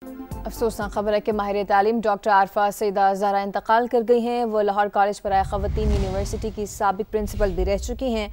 افسوسناک خبر ہے کہ ماہر تعلیم ڈاکٹر عارفہ سیدہ زہرا انتقال کر گئی ہیں۔ وہ لاہور کالج برائے خواتین یونیورسٹی کی سابق پرنسپل بھی رہ چکی ہیں۔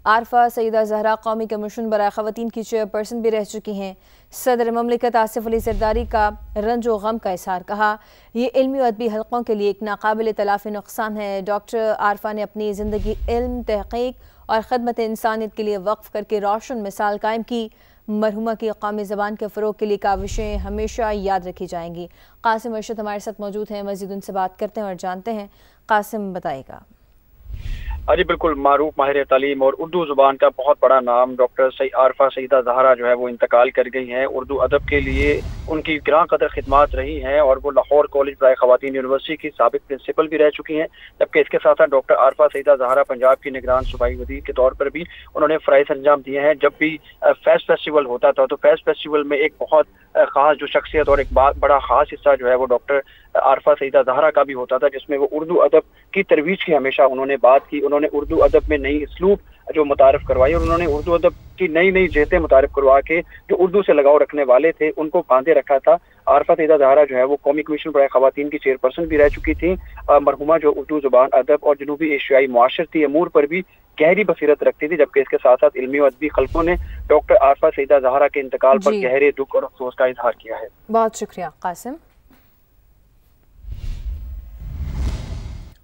عارفہ سیدہ زہرا قومی کمیشن برائے خواتین کی چیئرپرسن بھی رہ چکی ہیں۔ صدر مملکت آصف علی زرداری کا رنج و غم کا اظہار کہا، یہ علمی و ادبی حلقوں کے لیے ایک ناقابل تلافی نقصان ہے۔ ڈاکٹر عارفہ نے اپنی زندگی علم، تحقیق اور خدمت انسانیت کے لیے وقف کر کے روشن مثال قائم کی۔ مرحومہ کی قومی زبان کے فروغ کے لیے کاوشیں ہمیشہ یاد رکھی جائیں گی۔ قاسم ارشد ہمارے ساتھ موجود ہیں، مزید ان سے بات کرتے ہیں اور جانتے ہیں۔ قاسم بتائے گا۔ جی بالکل، معروف ماہر تعلیم اور اردو زبان کا بہت بڑا نام ڈاکٹر عارفہ سیدہ زہرا جو ہے وہ انتقال کر گئی ہیں۔ اردو ادب کے لیے ان کی گراں قدر خدمات رہی ہیں اور وہ لاہور کالج برائے خواتین یونیورسٹی کی سابق پرنسپل بھی رہ چکی ہیں، جبکہ اس کے ساتھ ساتھ ڈاکٹر عارفہ سیدہ زہرا پنجاب کی نگران صوبائی وزیر کے طور پر بھی انہوں نے فرائض انجام دیے ہیں۔ جب بھی فیض فیسٹیول ہوتا تھا تو فیض فیسٹیول میں ایک بہت خاص جو شخصیت اور ایک بڑا خاص حصہ جو ہے وہ ڈاکٹر عارفہ سیدہ زہرا کا بھی ہوتا تھا، جس میں وہ اردو ادب کی ترویج کی ہمیشہ انہوں نے بات کی۔ انہوں نے اردو ادب میں نئی اسلوب جو متعارف کروائی اور انہوں نے اردو ادب کی نئی جہتیں متعارف کروا کے جو اردو سے لگاؤ رکھنے والے تھے ان کو باندھے رکھا تھا۔ عارفہ سیدہ زہرا جو ہے وہ قومی کمیشن برائے خواتین کی چیئرپرسن بھی رہ چکی تھیں۔ مرحومہ جو اردو زبان، ادب اور جنوبی ایشیائی معاشرتی امور پر بھی گہری بصیرت رکھتی تھی، جبکہ اس کے ساتھ ساتھ علمی و ادبی خلقوں نے ڈاکٹر عارفہ سیدہ زہرا کے انتقال پر گہرے دکھ اور افسوس کا اظہار کیا ہے۔ بہت شکریہ قاسم۔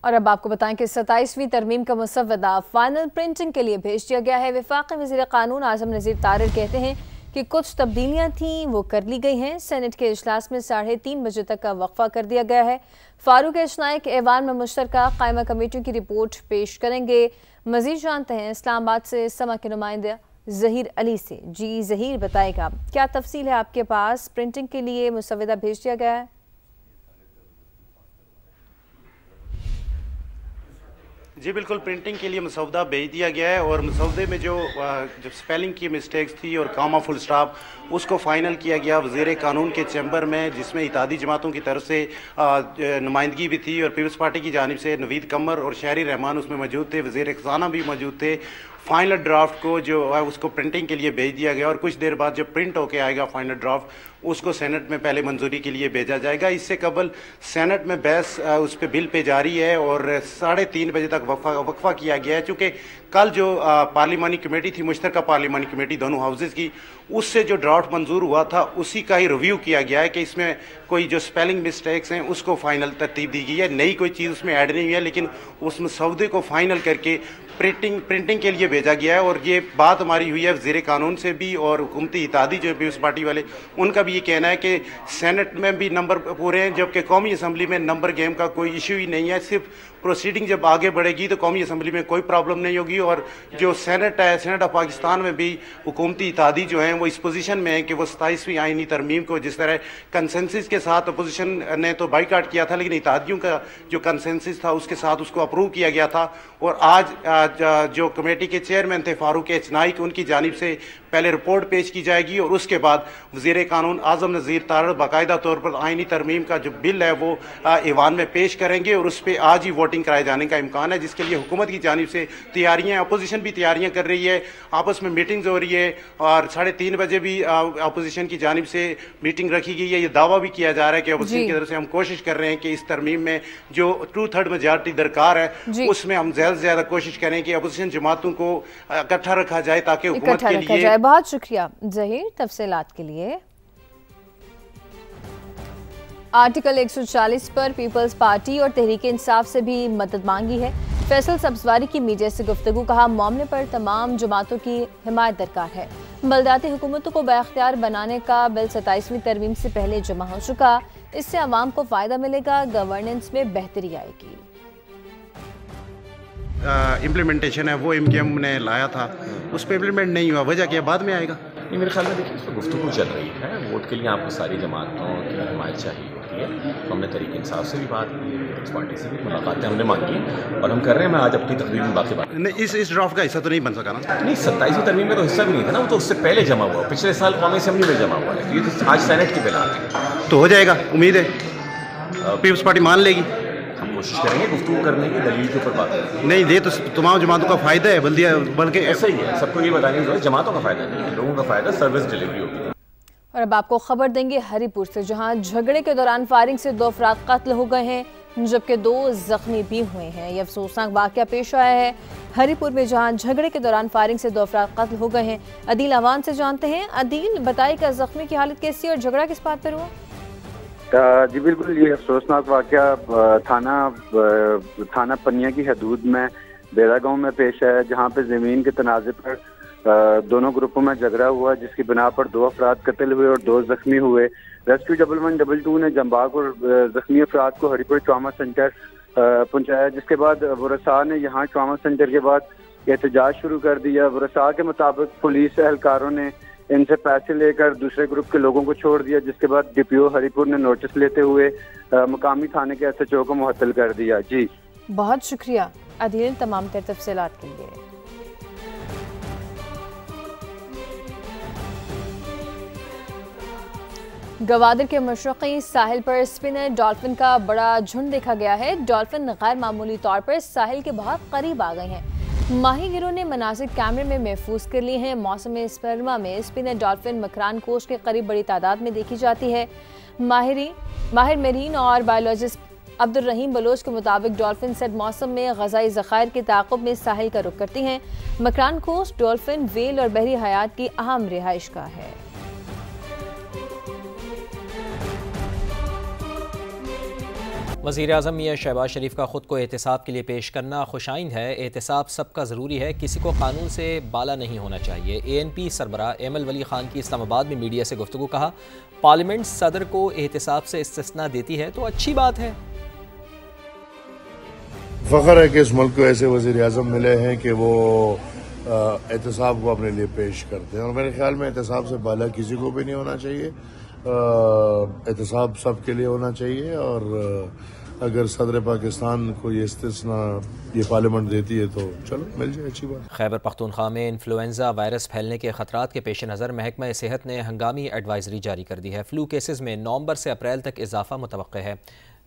اور اب آپ کو بتائیں کہ 27ویں ترمیم کا مسودہ فائنل پرنٹنگ کے لیے بھیج دیا گیا ہے۔ وفاقی وزیر قانون اعظم نذیر طارڑ کہتے ہیں کہ کچھ تبدیلیاں تھیں وہ کر لی گئی ہیں۔ سینٹ کے اجلاس میں 3:30 بجے تک کا وقفہ کر دیا گیا ہے۔ فاروق ایچ نائک ایوان میں مشترکہ قائمہ کمیٹیوں کی رپورٹ پیش کریں گے۔ مزید جانتے ہیں اسلام آباد سے سما کے نمائندہ ظہیر علی سے۔ جی ظہیر بتائے گا کیا تفصیل ہے آپ کے پاس؟ پرنٹنگ کے لیے مسودہ بھیج دیا گیا ہے؟ جی بالکل، پرنٹنگ کے لیے مسودہ بھیج دیا گیا ہے اور مسودے میں جو سپیلنگ کی مسٹیکس تھی اور کاما فل سٹاپ اس کو فائنل کیا گیا وزیر قانون کے چیمبر میں، جس میں اتحادی جماعتوں کی طرف سے نمائندگی بھی تھی اور پیپلز پارٹی کی جانب سے نوید قمر اور شہری رحمان اس میں موجود تھے، وزیر خزانہ بھی موجود تھے۔ فائنل ڈرافٹ کو جو ہے اس کو پرنٹنگ کے لیے بھیج دیا گیا اور کچھ دیر بعد جب پرنٹ ہو کے آئے گا فائنل ڈرافٹ اس کو سینٹ میں پہلے منظوری کے لیے بھیجا جائے گا۔ اس سے قبل سینٹ میں بحث اس پہ بل پہ جاری ہے اور 3:30 بجے تک وقفہ کیا گیا ہے، چونکہ کل جو پارلیمانی کمیٹی تھی، مشترکہ پارلیمانی کمیٹی دونوں ہاؤسز کی، اس سے جو ڈرافٹ منظور ہوا تھا اسی کا ہی ریویو کیا گیا ہے کہ اس میں کوئی جو سپیلنگ مسٹیکس ہیں اس کو فائنل ترتیب دی گئی ہے۔ نئی کوئی چیز اس میں ایڈ نہیں ہے، لیکن اس مسودے کو فائنل کر کے پرنٹنگ کے لیے بھیجا گیا ہے۔ اور یہ بات ہماری ہوئی ہے وزیر قانون سے بھی اور حکومتی اتحادی جو ہے پیپلز پارٹی والے، ان کا بھی یہ کہنا ہے کہ سینٹ میں بھی نمبر پورے ہیں، جبکہ قومی اسمبلی میں نمبر گیم کا کوئی ایشو ہی نہیں ہے۔ صرف پروسیڈنگ جب آگے بڑھے گی تو قومی اسمبلی میں کوئی پرابلم نہیں ہوگی۔ اور جو سینٹ ہے، سینٹ آف پاکستان میں بھی حکومتی اتحادی جو ہیں وہ اس پوزیشن میں ہیں کہ وہ 27ویں آئینی ترمیم کو جس طرح کنسنسس کے ساتھ اپوزیشن نے تو بائی کاٹ کیا تھا، لیکن اتحادیوں کا جو کنسنسس تھا اس کے ساتھ اس کو اپروو کیا گیا تھا۔ اور آج جو کمیٹی کے چیئرمین تھے فاروق ایچ نائک، ان کی جانب سے پہلے رپورٹ پیش کی جائے گی اور اس کے بعد وزیر قانون اعظم نذیر طارڑ باقاعدہ طور پر آئینی ترمیم کا جو بل ہے وہ ایوان میں پیش کریں گے اور اس پہ آج ہی ووٹنگ کرائے جانے کا امکان ہے، جس کے لیے حکومت کی جانب سے تیاریاں، اپوزیشن بھی تیاریاں کر رہی ہے، آپس میں میٹنگز ہو رہی ہے اور 3:30 بجے بھی اپوزیشن کی جانب سے میٹنگ رکھی گئی ہے۔ یہ دعویٰ بھی کیا جا رہا ہے کہ اپوزیشن کی طرف سے ہم کوشش کر رہے ہیں کہ اس ترمیم میں جو 2/3 میجارٹی درکار ہے اس میں ہم زیادہ سے زیادہ کوشش کریں کہ اپوزیشن جماعتوں کو اکٹھا رکھا جائے تاکہ حکومت کے لیے۔ بہت شکریہ ظہیر تفصیلات کے لیے۔ آرٹیکل 140 پر پیپلز پارٹی اور تحریک انصاف سے بھی مدد مانگی ہے۔ فیصل سبزواری کی میڈیا سے گفتگو، کہا معاملے پر تمام جماعتوں کی حمایت درکار ہے۔ بلدیاتی حکومتوں کو بااختیار بنانے کا بل 27ویں ترمیم سے پہلے جمع ہو چکا، اس سے عوام کو فائدہ ملے گا، گورننس میں بہتری آئے گی۔ امپلیمنٹیشن ہے وہ ایم کیو ایم نے لایا تھا، اس پہ امپلیمنٹ نہیں ہوا، وجہ کیا بعد میں آئے گا؟ نہیں، میرے خیال میں دیکھیے اس پہ گفتگو چل رہی ہے، ووٹ کے لیے آپ کو ساری جماعتوں کی حمایت چاہیے ہوتی ہے۔ تو ہم نے تحریک انصاف سے بھی بات کی، پیپلز پارٹی سے بھی ملاقاتیں ہم نے مانگی اور ہم کر رہے ہیں۔ میں آج اپنی تقریر میں باقی بات نہیں، اس ڈرافٹ کا حصہ تو نہیں بن سکا نا؟ نہیں، 27ویں ترمیم میں تو حصہ بھی نہیں تھا نا، وہ تو اس سے پہلے جمع ہوا، پچھلے سال قومی اسمبلی میں جمع ہوا ہے، یہ تو آج سینٹ کی بلا ہے۔ تو ہو جائے گا، امید ہے پیپلز پارٹی مان لے گی؟ ہم کوشش کریں گے گفتگو کرنے کی، دلیل کے اوپر بات کریں۔ نہیں، یہ تو تمام جماعتوں کا فائدہ ہے، بلکہ ایسا ہی ہے، سب کو یہ بتانے کی ضرورت ہے، جماعتوں کا فائدہ نہیں ہے، لوگوں کا فائدہ سروس ڈلیوری ہوگی۔ اور اب آپ کو خبر دیں گے ہری پور سے، جہاں جھگڑے کے دوران فائرنگ سے 2 افراد قتل ہو گئے ہیں جبکہ 2 زخمی بھی ہوئے ہیں۔ یہ افسوسناک واقعہ پیش آیا ہے ہری پور میں، جہاں جھگڑے کے دوران فائرنگ سے 2 افراد قتل ہو گئے ہیں۔ عدیل اوان سے جانتے ہیں۔ عدیل، بتائے کہ زخمی کی حالت کیسی اور جھگڑا کس بات پر ہوا؟ جی بالکل، یہ افسوسناک واقعہ تھانہ پنیا کی حدود میں بیرا گاؤں میں پیش ہے، جہاں پہ زمین کے تنازع پر دونوں گروپوں میں جھگڑا ہوا، جس کی بنا پر 2 افراد قتل ہوئے اور 2 زخمی ہوئے۔ ریسکیو 112 نے جمباگ اور زخمی افراد کو ہری پور ٹراما سینٹر پہنچایا، جس کے بعد ورثاء نے یہاں ٹراما سینٹر کے بعد احتجاج شروع کر دیا۔ ورثاء کے مطابق پولیس اہلکاروں نے ان سے پیسے لے کر دوسرے گروپ کے لوگوں کو چھوڑ دیا، جس کے بعد ڈی پی او ہری پور نے نوٹس لیتے ہوئے مقامی تھانے کے SHO کو معطل کر دیا۔ جی بہت شکریہ عدیل تمام تر تفصیلات کے لیے۔ گوادر کے مشرقی ساحل پر اسپنر ڈالفن کا بڑا جھنڈ دیکھا گیا ہے۔ ڈالفن غیر معمولی طور پر ساحل کے بہت قریب آ گئے ہیں۔ ماہی گیروں نے مناظر کیمرے میں محفوظ کر لیے ہیں۔ موسم سرما میں اسپنر ڈالفن مکران کوسٹ کے قریب بڑی تعداد میں دیکھی جاتی ہے۔ ماہر میرین اور بایولوجسٹ عبدالرحیم بلوچ کے مطابق ڈالفن سرد موسم میں غذائی ذخائر کے تعاقب میں ساحل کا رخ کرتی ہیں۔ مکران کوسٹ ڈالفن، ویل اور بحری حیات کی اہم رہائش گاہ ہے۔ وزیراعظم میاں شہباز شریف کا خود کو احتساب کے لیے پیش کرنا خوش آئند ہے۔ احتساب سب کا ضروری ہے، کسی کو قانون سے بالا نہیں ہونا چاہیے۔ ANP سربراہ ایمل ولی خان کی اسلام آباد میں میڈیا سے گفتگو۔ کہا پارلیمنٹ صدر کو احتساب سے استثناء دیتی ہے تو اچھی بات ہے۔ فخر ہے کہ اس ملک کو ایسے وزیر اعظم ملے ہیں کہ وہ احتساب کو اپنے لیے پیش کرتے ہیں، اور میرے خیال میں احتساب سے بالا کسی کو بھی نہیں ہونا چاہیے۔ احتساب سب کے لیے ہونا چاہیے، اور اگر صدر پاکستان کو یہ استثناء یہ پارلیمنٹ دیتی ہے تو چلو مل جائے، اچھی بات۔ خیبر پختونخوا میں انفلوئنزا وائرس پھیلنے کے خطرات کے پیش نظر محکمہ صحت نے ہنگامی ایڈوائزری جاری کر دی ہے۔ فلو کیسز میں نومبر سے اپریل تک اضافہ متوقع ہے۔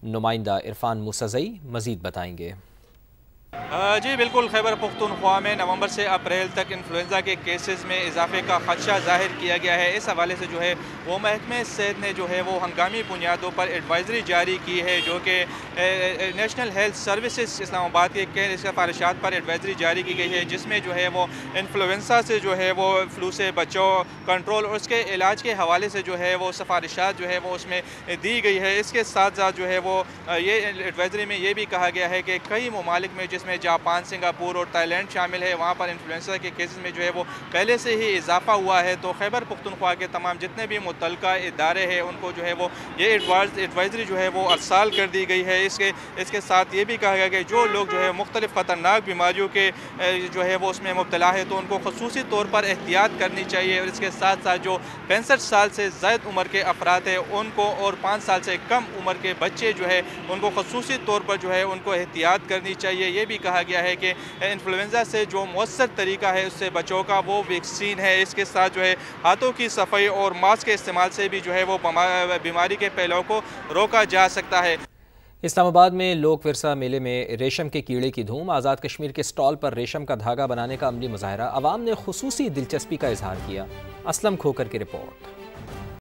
نمائندہ عرفان موسیٰ مزید بتائیں گے۔ جی بالکل، خیبر پختونخوا میں نومبر سے اپریل تک انفلوئنزا کے کیسز میں اضافے کا خدشہ ظاہر کیا گیا ہے۔ اس حوالے سے جو ہے وہ محکمہ صحت نے جو ہے وہ ہنگامی بنیادوں پر ایڈوائزری جاری کی ہے، جو کہ نیشنل ہیلتھ سروسز اسلام آباد کے سفارشات پر ایڈوائزری جاری کی گئی ہے، جس میں جو ہے وہ انفلوئنزا سے جو ہے وہ فلو سے بچاؤ، کنٹرول اور اس کے علاج کے حوالے سے جو ہے وہ سفارشات جو ہے وہ اس میں دی گئی ہے۔ اس کے ساتھ ساتھ جو ہے وہ یہ ایڈوائزری میں یہ بھی کہا گیا ہے کہ کئی ممالک میں، جس میں جاپان، سنگاپور اور تائی لینڈ شامل ہے، وہاں پر انفلوئنزا کے کیسز میں جو ہے وہ پہلے سے ہی اضافہ ہوا ہے۔ تو خیبر پختونخوا کے تمام جتنے بھی متعلقہ ادارے ہیں ان کو جو ہے وہ یہ ایڈوائزری جو ہے وہ ارسال کر دی گئی ہے۔ اس کے ساتھ یہ بھی کہا گیا کہ جو لوگ جو ہے مختلف خطرناک بیماریوں کے جو ہے وہ اس میں مبتلا ہے تو ان کو خصوصی طور پر احتیاط کرنی چاہیے، اور اس کے ساتھ ساتھ جو 65 سال سے زائد عمر کے افراد ہیں ان کو، اور 5 سال سے کم عمر کے بچے جو ہے ان کو خصوصی طور پر جو ہے ان کو احتیاط کرنی چاہیے۔ یہ بھی کہا گیا ہے کہ انفلوئنزا سے جو مؤثر طریقہ ہے اس سے بچاؤ کا وہ ویکسین ہے۔ اس کے ساتھ جو ہے ہاتھوں کی صفائی اور ماسک کے استعمال سے بھی جو ہے وہ بیماری کے پھیلاؤ کو روکا جا سکتا ہے۔ اسلام آباد میں لوک ورثہ میلے میں ریشم کے کیڑے کی دھوم۔ آزاد کشمیر کے سٹال پر ریشم کا دھاگا بنانے کا عملی مظاہرہ۔ عوام نے خصوصی دلچسپی کا اظہار کیا۔ اسلم کھوکر کی رپورٹ۔